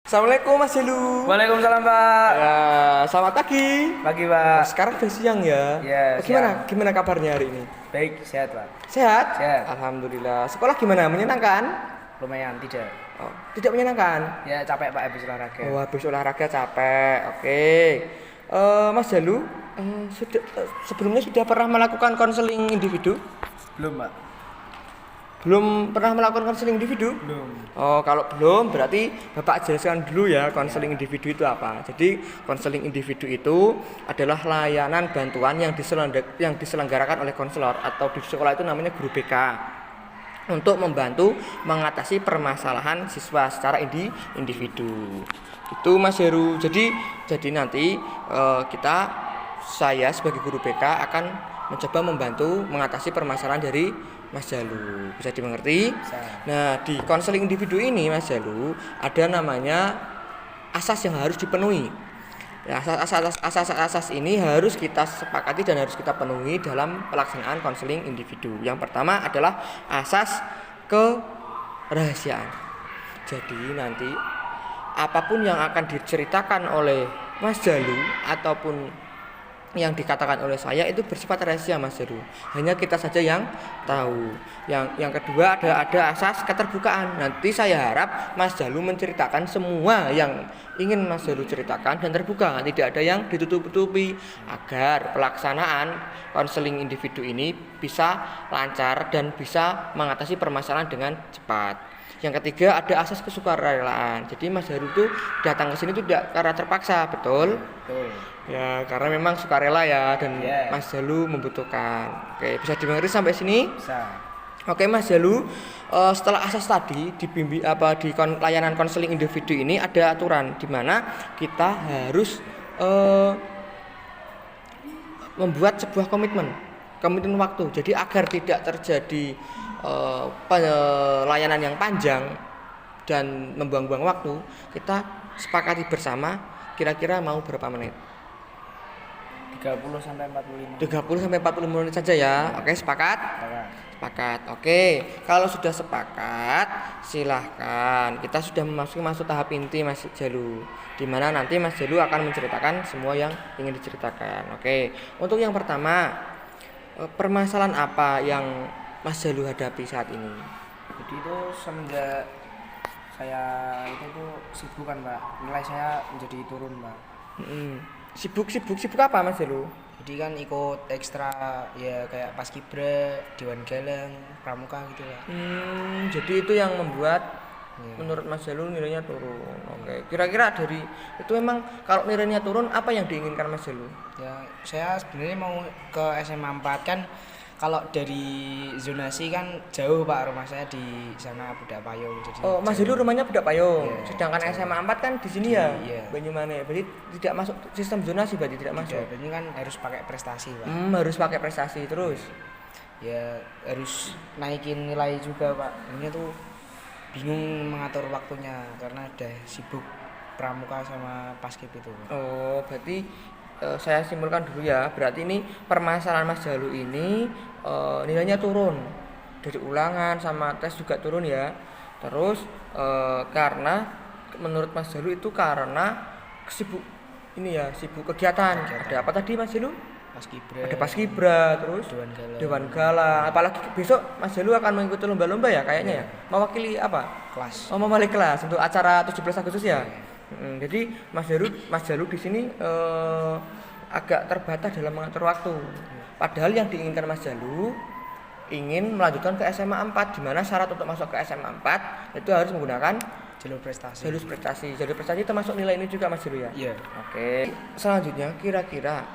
Assalamualaikum Mas Jelu. Waalaikumsalam Pak. Ya, selamat pagi. Pagi Nah, Pak. sekarang udah siang ya. Ya, Gimana? siang. Gimana kabarnya hari ini? Baik, sehat Pak. Sehat? Sehat. Alhamdulillah. Sekolah gimana? Menyenangkan? Lumayan tidak. Oh, tidak menyenangkan. Ya capek Pak habis olahraga. Oh, habis olahraga capek. Oke. Mas Jalu, sebelumnya sudah pernah melakukan konseling individu? Belum Pak. Belum pernah melakukan konseling individu? Belum. Oh, kalau belum berarti Bapak jelaskan dulu ya konseling individu itu apa. Jadi, konseling individu itu adalah layanan bantuan yang diselenggarakan oleh konselor atau di sekolah itu namanya guru BK untuk membantu mengatasi permasalahan siswa secara individu. Itu Mas Heru. Jadi nanti saya sebagai guru BK akan mencoba membantu mengatasi permasalahan dari Mas Jalu. Bisa dimengerti? Bisa. Nah, di konseling individu ini Mas Jalu ada namanya asas yang harus dipenuhi. Ya, asas ini harus kita sepakati dan harus kita penuhi dalam pelaksanaan konseling individu. Yang pertama adalah asas kerahasiaan. Jadi nanti apapun yang akan diceritakan oleh Mas Jalu ataupun yang dikatakan oleh saya itu bersifat rahasia Mas Jalu. Hanya kita saja yang tahu. Yang kedua ada asas keterbukaan. Nanti saya harap Mas Jalu menceritakan semua yang ingin Mas Jalu ceritakan dan terbuka, tidak ada yang ditutup-tutupi agar pelaksanaan konseling individu ini bisa lancar dan bisa mengatasi permasalahan dengan cepat. Yang ketiga ada asas kesukarelaan. Jadi Mas Jalu itu datang ke sini itu tidak karena terpaksa, betul? Betul. Ya, karena memang sukarela ya dan Yeah. Mas Jalu membutuhkan. Oke, bisa dimengerti sampai sini? Bisa. Oke Mas Jalu, setelah asas tadi di layanan konseling individu ini ada aturan di mana kita harus membuat sebuah komitmen waktu. Jadi agar tidak terjadi layanan yang panjang dan membuang-buang waktu, kita sepakati bersama kira-kira mau berapa menit. 30 sampai 45. 30 sampai 40 menit saja ya. Oke, sepakat? Sepakat. Oke, kalau sudah sepakat, silahkan. Kita sudah masuk tahap inti Mas Jalu, di mana nanti Mas Jalu akan menceritakan semua yang ingin diceritakan. Oke, untuk yang pertama, permasalahan apa yang Mas Jalu hadapi saat ini? Jadi itu semenjak saya itu tuh sibuk kan Pak. Nilai saya menjadi turun Pak. Sibuk apa Mas Jalu? Jadi kan ikut ekstra ya kayak paskibra, dewan galang, pramuka gitu lah. Jadi itu yang membuat Ya. menurut Mas Jalu nilainya turun. Oke. Kira-kira dari itu memang kalau nilainya turun apa yang diinginkan Mas Jalu? Ya, saya sebenarnya mau ke SMA 4 kan. Kalau dari zonasi kan jauh Pak, rumah saya di sana Budak Payung. Jadi Oh, Mas jauh. Jalu rumahnya Budak Payung. Iya, Sedangkan jauh. SMA 4 kan di sini ya, Iya. Banyumanik. Berarti tidak masuk sistem zonasi, berarti tidak masuk. Ini kan harus pakai prestasi Pak. Harus pakai prestasi terus. Ya harus naikin nilai juga Pak. Ini tuh bingung mengatur waktunya karena udah sibuk pramuka sama paskib itu. Oh, berarti saya simpulkan dulu ya. Berarti ini permasalahan Mas Jalu ini nilainya turun. Dari ulangan sama tes juga turun ya. Terus karena menurut Mas Jalu itu karena sibuk kegiatan. Ada apa tadi Mas Jalu? Paskibra. Ada paskibra, terus Dewan Galang. Apalagi besok Mas Jalu akan mengikuti lomba-lomba ya kayaknya ya. Mewakili apa? Kelas. Oh, mewakili kelas untuk acara 17 Agustus ya. Jadi Mas Jalu di sini agak terbatas dalam mengatur waktu. Padahal yang diinginkan Mas Jalu ingin melanjutkan ke SMA 4, di mana syarat untuk masuk ke SMA 4 itu harus menggunakan Jalur prestasi. jalur prestasi. Jalur prestasi termasuk nilai ini juga Mas Jalu ya. Iya. Oke. Selanjutnya kira-kira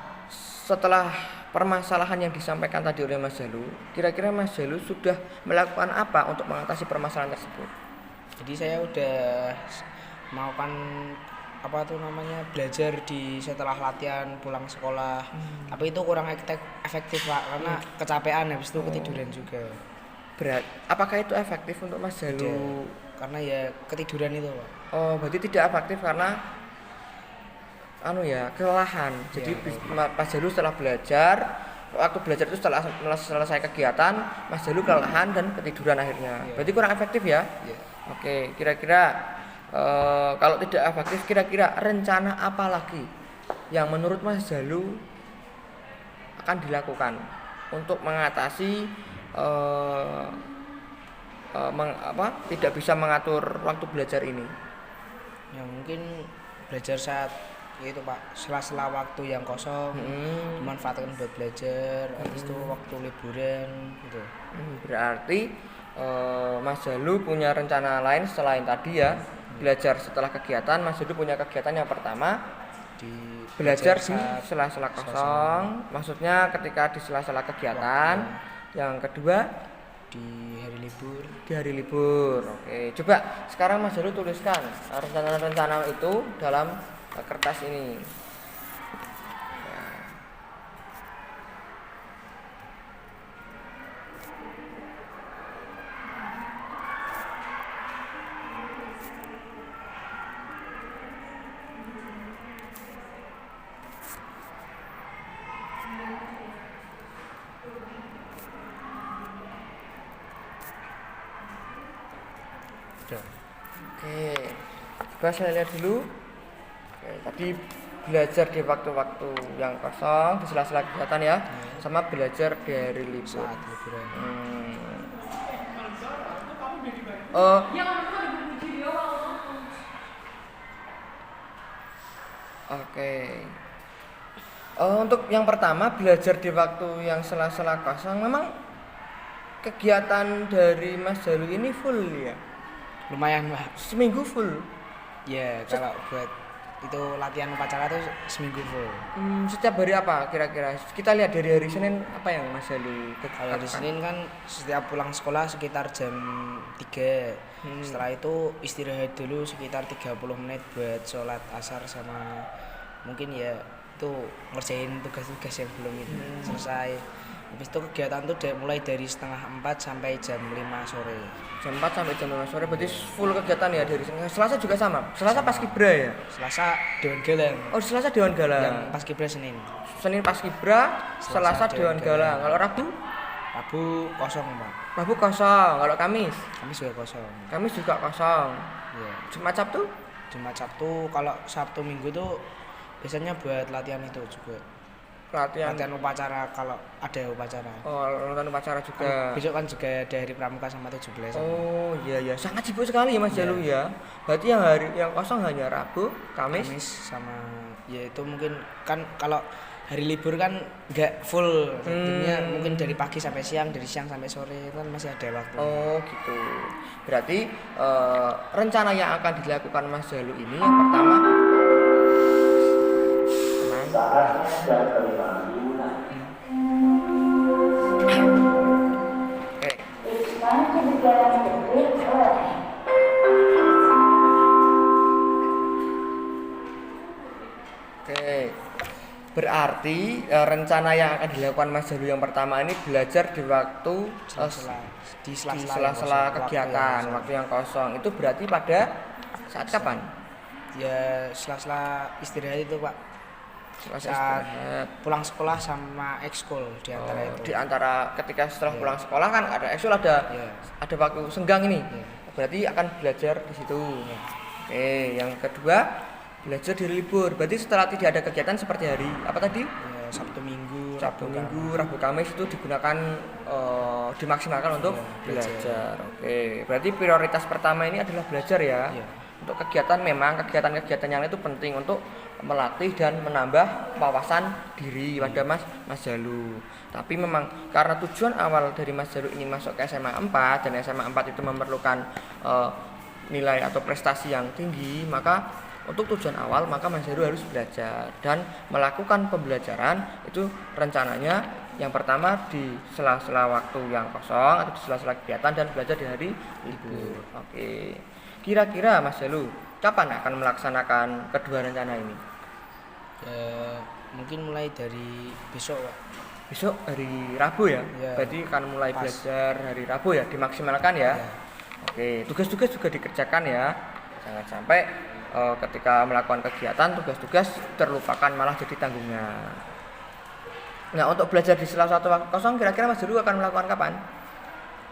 setelah permasalahan yang disampaikan tadi oleh Mas Jalu, kira-kira Mas Jalu sudah melakukan apa untuk mengatasi permasalahan tersebut? Jadi saya udah melakukan belajar di setelah latihan pulang sekolah. Tapi itu kurang efektif Pak karena kecapean habis itu ketiduran juga. Apakah itu efektif untuk Mas Jalu? Karena ya ketiduran itu Pak. Oh, berarti tidak efektif karena kelelahan. Jadi Mas Jalu setelah belajar, waktu belajar itu setelah selesai kegiatan, Mas Jalu kelelahan dan ketiduran akhirnya. Berarti kurang efektif ya? Iya. Oke, kira-kira kalau tidak efektif, kira-kira rencana apa lagi yang menurut Mas Jalu akan dilakukan untuk mengatasi tidak bisa mengatur waktu belajar ini? Ya mungkin belajar saat itu Pak, sela-sela waktu yang kosong dimanfaatkan buat belajar, habis itu waktu liburan gitu. Berarti Mas Jalu punya rencana lain selain tadi ya, belajar setelah kegiatan. Mas Jalu punya kegiatan yang pertama Di belajar di saat sela-sela kosong, maksudnya ketika di sela-sela kegiatan. Yang kedua di hari libur. di hari libur. Oke, coba sekarang Mas Jalu tuliskan rencana-rencana itu dalam kertas ini. Udah. Oke, coba saya lihat dulu. Oke, tadi belajar di waktu-waktu yang kosong, di sela-sela kegiatan ya, sama belajar di hari libur. Saat liburan. Oh, oke. Untuk yang pertama belajar di waktu yang sela-sela kosong, memang kegiatan dari Mas Jalu ini full ya, Lumayan Pak. seminggu full. Ya kalau buat itu latihan upacara tuh seminggu full. Setiap hari apa kira-kira? Kita lihat dari hari Senin apa yang Mas Jalu Kalau di Senin kan setiap pulang sekolah sekitar jam 3. Setelah itu istirahat dulu sekitar 30 menit buat sholat asar sama mungkin ya itu ngerjain tugas-tugas yang belum itu selesai. Habis itu kegiatan tuh mulai dari setengah 4 sampai jam 5 sore. Jam 4 sampai jam 5 sore berarti full kegiatan ya dari Senin. Selasa juga sama. Selasa Paskibra ya. Selasa Dewan Galang. Oh, Selasa Dewan Yang Galang. Paskibra Senin. Senin Paskibra, Selasa Dewan Galang. Kalau Rabu? Rabu kosong Pak. Rabu kosong. Kalau Kamis? Kamis juga kosong. Kamis juga kosong. Ya. Jumat Sabtu? Jumat Sabtu, kalau Sabtu Minggu tuh biasanya buat latihan itu juga. Latihan. Latihan upacara kalau ada upacara. Oh, nonton upacara juga. Besok kan juga ada hari pramuka sama 17. Oh, iya ya. Sangat sibuk sekali Mas Jalu ya. Berarti yang hari yang kosong hanya Rabu, Kamis. Sama ya itu mungkin kan kalau hari libur kan nggak full. Jadinya mungkin dari pagi sampai siang, dari siang sampai sore kan masih ada waktu. Oh, gitu. Berarti rencana yang akan dilakukan Mas Jalu ini yang pertama Oke. Berarti rencana yang akan dilakukan Mas Jalu yang pertama ini belajar di waktu di di sela-sela sela-sela kegiatan, waktu yang kosong. Itu berarti pada saat kapan? ya sela-sela istirahat itu Pak. Selasa Saat istirahat. pulang sekolah sama ekskul di antara itu. Di antara ketika setelah pulang sekolah kan ada ekskul, ada Iya. ada waktu senggang ini. Iya. Berarti akan belajar di situ. Oke, yang kedua belajar di libur. Berarti setelah tidak ada kegiatan seperti hari apa tadi? Ya, Sabtu Minggu, Sabtu, Rabu, Minggu, Rabu, Kamis itu digunakan dimaksimalkan untuk belajar. Oke, berarti prioritas pertama ini adalah belajar ya. Iya. Untuk kegiatan memang kegiatan-kegiatan yang lain itu penting untuk melatih dan menambah wawasan diri pada Mas Jalu. Tapi memang karena tujuan awal dari Mas Jalu ini masuk ke SMA 4 dan SMA 4 itu memerlukan nilai atau prestasi yang tinggi, maka untuk tujuan awal maka Mas Jalu harus belajar dan melakukan pembelajaran itu rencananya yang pertama di sela-sela waktu yang kosong atau di sela-sela kegiatan dan belajar di hari libur. Oke. Kira-kira Mas Jalu kapan akan melaksanakan kedua rencana ini? Ya, mungkin mulai dari besok Pak. Besok hari Rabu ya? Ya. Berarti akan mulai Pas. belajar hari Rabu ya, dimaksimalkan ya? Ya. Oke, tugas-tugas juga dikerjakan ya. Jangan sampai ketika melakukan kegiatan tugas-tugas terlupakan malah jadi tanggungan. Nah, untuk belajar di sela-sela waktu kosong kira-kira Mas Jalu akan melakukan kapan?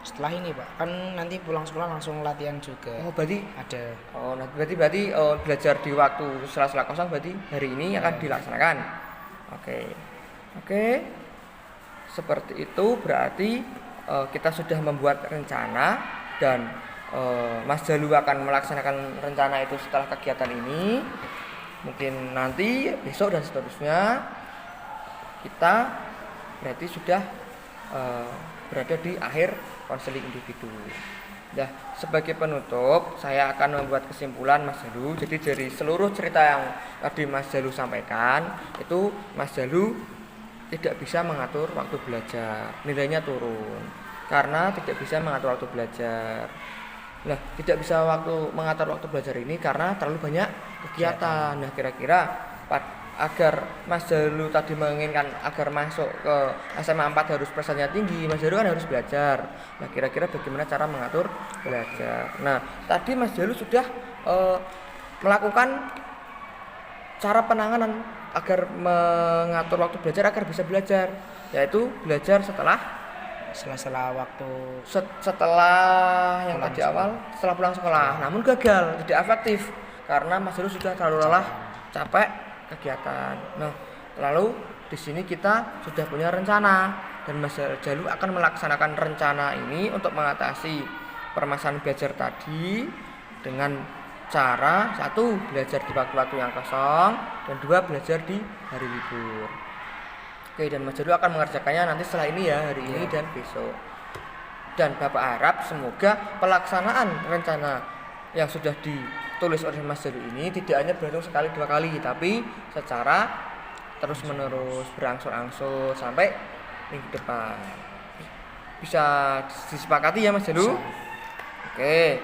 Setelah ini Pak, kan nanti pulang sekolah langsung latihan juga. Oh, berarti Ada. berarti belajar di waktu sela-sela kosong berarti hari ini akan dilaksanakan. Oke. Oke. Seperti itu berarti kita sudah membuat rencana dan Mas Jalu akan melaksanakan rencana itu setelah kegiatan ini. Mungkin nanti besok dan seterusnya kita berarti sudah berada di akhir konseling individu. Nah, sebagai penutup saya akan membuat kesimpulan Mas Jalu. Jadi dari seluruh cerita yang tadi Mas Jalu sampaikan, itu Mas Jalu tidak bisa mengatur waktu belajar, nilainya turun karena tidak bisa mengatur waktu belajar. Nah, tidak bisa mengatur waktu belajar ini karena terlalu banyak kegiatan. Nah, kira-kira agar Mas Jalu tadi menginginkan agar masuk ke SMA 4 harus prestasinya tinggi, Mas Jalu kan harus belajar. Nah, kira-kira bagaimana cara mengatur belajar? Nah, tadi Mas Jalu sudah melakukan cara penanganan agar mengatur waktu belajar agar bisa belajar, yaitu belajar setelah waktu setelah yang pulang tadi sekolah. awal setelah pulang sekolah. Namun gagal, tidak efektif karena Mas Jalu sudah terlalu lelah, capek kegiatan. Nah, lalu di sini kita sudah punya rencana dan Mas Jalu akan melaksanakan rencana ini untuk mengatasi permasalahan belajar tadi dengan cara satu, belajar di waktu-waktu yang kosong, dan dua, belajar di hari libur. Oke, dan Mas Jalu akan mengerjakannya nanti setelah ini ya, hari ini dan besok. Dan Bapak harap semoga pelaksanaan rencana yang sudah ditulis oleh Mas Jalu ini tidak hanya berlangsung sekali dua kali, tapi secara terus menerus berangsur-angsur sampai minggu depan. Bisa disepakati ya Mas Jalu? Oke.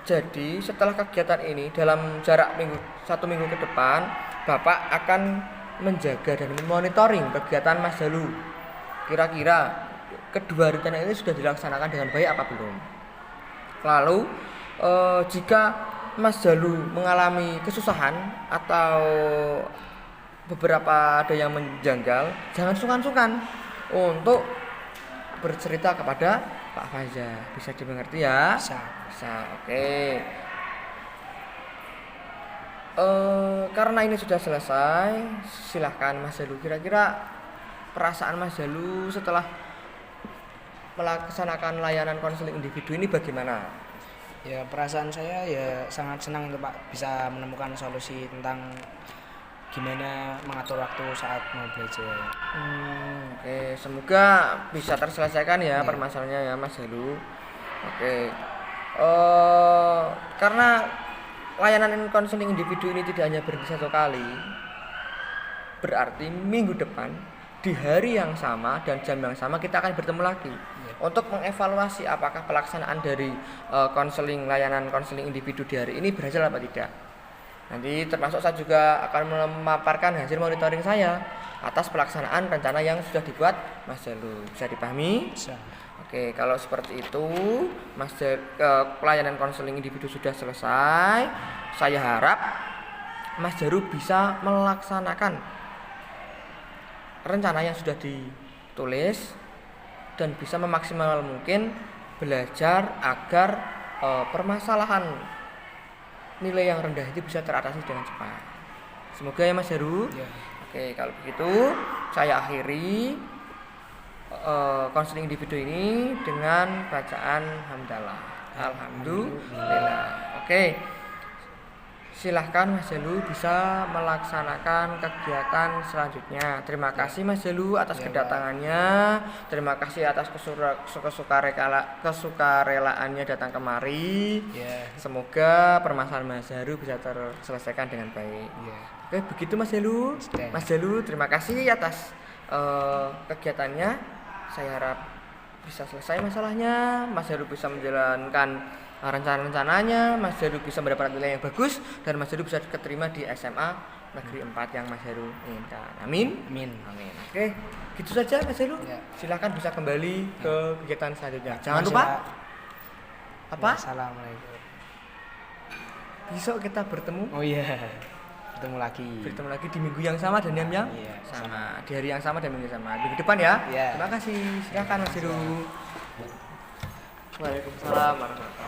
Jadi setelah kegiatan ini dalam jarak satu minggu ke depan, Bapak akan menjaga dan memonitoring kegiatan Mas Jalu. Kira-kira kedua rencana ini sudah dilaksanakan dengan baik apa belum? Lalu jika Mas Jalu mengalami kesusahan atau beberapa ada yang menjanggal, jangan sungkan-sungkan untuk bercerita kepada Pak Fajar. Bisa dimengerti ya? Bisa. Oke. Karena ini sudah selesai, silahkan Mas Jalu. Kira-kira perasaan Mas Jalu setelah melaksanakan layanan konseling individu ini bagaimana? Ya, perasaan saya ya sangat senang itu Pak, bisa menemukan solusi tentang gimana mengatur waktu saat mau belajar. Oke, semoga bisa terselesaikan ya permasalahannya ya Mas Jalu. Oke. Karena layanan konseling individu ini tidak hanya berhenti satu kali, berarti minggu depan di hari yang sama dan jam yang sama kita akan bertemu lagi untuk mengevaluasi apakah pelaksanaan dari layanan konseling individu di hari ini berhasil apa tidak. Nanti termasuk saya juga akan memaparkan hasil monitoring saya atas pelaksanaan rencana yang sudah dibuat Mas Jalu. Bisa dipahami? Bisa. Oke, kalau seperti itu pelayanan konseling individu sudah selesai. Saya harap Mas Jalu bisa melaksanakan rencana yang sudah ditulis dan bisa memaksimal mungkin belajar agar permasalahan nilai yang rendah itu bisa teratasi dengan cepat. Semoga ya Mas Jalu. Ya. Oke, kalau begitu saya akhiri konseling individu ini dengan bacaan hamdalah. Alhamdulillah. Oke. Silahkan Mas Jalu bisa melaksanakan kegiatan selanjutnya. Terima kasih Mas Jalu atas kedatangannya. Terima kasih atas kesukarelaannya datang kemari. Semoga permasalahan Mas Jalu bisa terselesaikan dengan baik. Oke, begitu Mas Jalu. Mas Jalu, terima kasih atas kegiatannya. Saya harap bisa selesai masalahnya. Mas Jalu bisa menjalankan rencana-rencananya, Mas Jalu bisa mendapat nilai yang bagus dan Mas Jalu bisa diterima di SMA Negeri 4 yang Mas Jalu inginkan. Amin. Oke, gitu saja Mas Jalu. Silahkan bisa kembali ke kegiatan selanjutnya. Jangan lupa apa? Assalamualaikum. Besok kita bertemu. Oh iya. bertemu lagi. Bertemu lagi di minggu yang sama dan yang Iya, sama. Di hari yang sama dan minggu yang sama. Minggu depan ya. Iya. Terima kasih. Silakan Mas Heru. Waalaikumsalam warahmatullahi wabarakatuh.